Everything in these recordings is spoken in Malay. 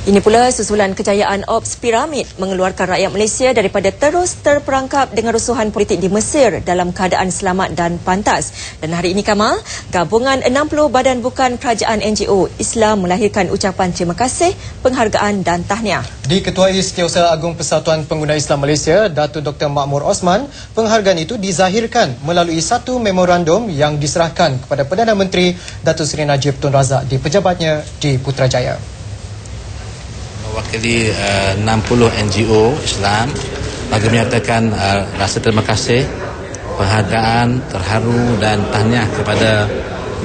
Ini pula susulan kejayaan Ops Piramid mengeluarkan rakyat Malaysia daripada terus terperangkap dengan rusuhan politik di Mesir dalam keadaan selamat dan pantas. Dan hari ini, Kamal, gabungan 60 badan bukan kerajaan NGO Islam melahirkan ucapan terima kasih, penghargaan dan tahniah. Diketuai Setiausaha Agung Persatuan Pengguna Islam Malaysia, Datuk Dr. Makmur Osman, penghargaan itu dizahirkan melalui satu memorandum yang diserahkan kepada Perdana Menteri Datuk Seri Najib Tun Razak di pejabatnya di Putrajaya. Mewakili 60 NGO Islam bagi menyatakan rasa terima kasih, penghargaan, terharu dan tahniah kepada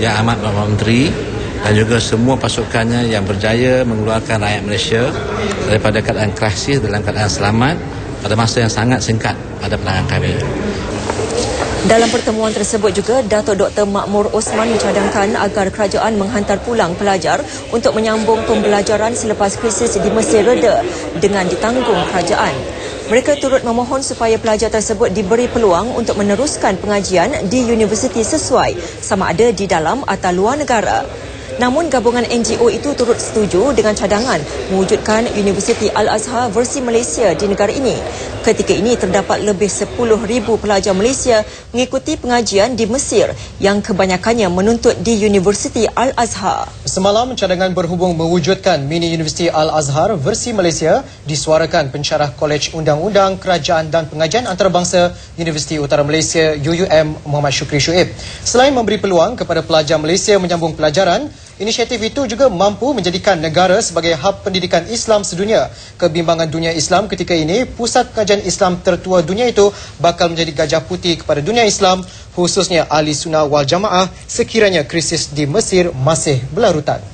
Yang Amat Perdana Menteri dan juga semua pasukannya yang berjaya mengeluarkan rakyat Malaysia daripada keadaan krisis dalam keadaan selamat pada masa yang sangat singkat pada pandangan kami. Dalam pertemuan tersebut juga, Datuk Dr. Makmur Osman mencadangkan agar kerajaan menghantar pulang pelajar untuk menyambung pembelajaran selepas krisis di Mesir reda dengan ditanggung kerajaan. Mereka turut memohon supaya pelajar tersebut diberi peluang untuk meneruskan pengajian di universiti sesuai sama ada di dalam atau luar negara. Namun gabungan NGO itu turut setuju dengan cadangan mewujudkan Universiti Al-Azhar versi Malaysia di negara ini. Ketika ini terdapat lebih 10,000 pelajar Malaysia mengikuti pengajian di Mesir yang kebanyakannya menuntut di Universiti Al-Azhar. Semalam, cadangan berhubung mewujudkan Mini Universiti Al-Azhar versi Malaysia disuarakan pensyarah Kolej Undang-Undang Kerajaan dan Pengajian Antarabangsa Universiti Utara Malaysia UUM Muhammad Shukri Shuib. Selain memberi peluang kepada pelajar Malaysia menyambung pelajaran, inisiatif itu juga mampu menjadikan negara sebagai hub pendidikan Islam sedunia. Kebimbangan dunia Islam ketika ini, pusat kajian Islam tertua dunia itu bakal menjadi gajah putih kepada dunia Islam, khususnya Ahli Sunnah wal Jamaah sekiranya krisis di Mesir masih berlarutan.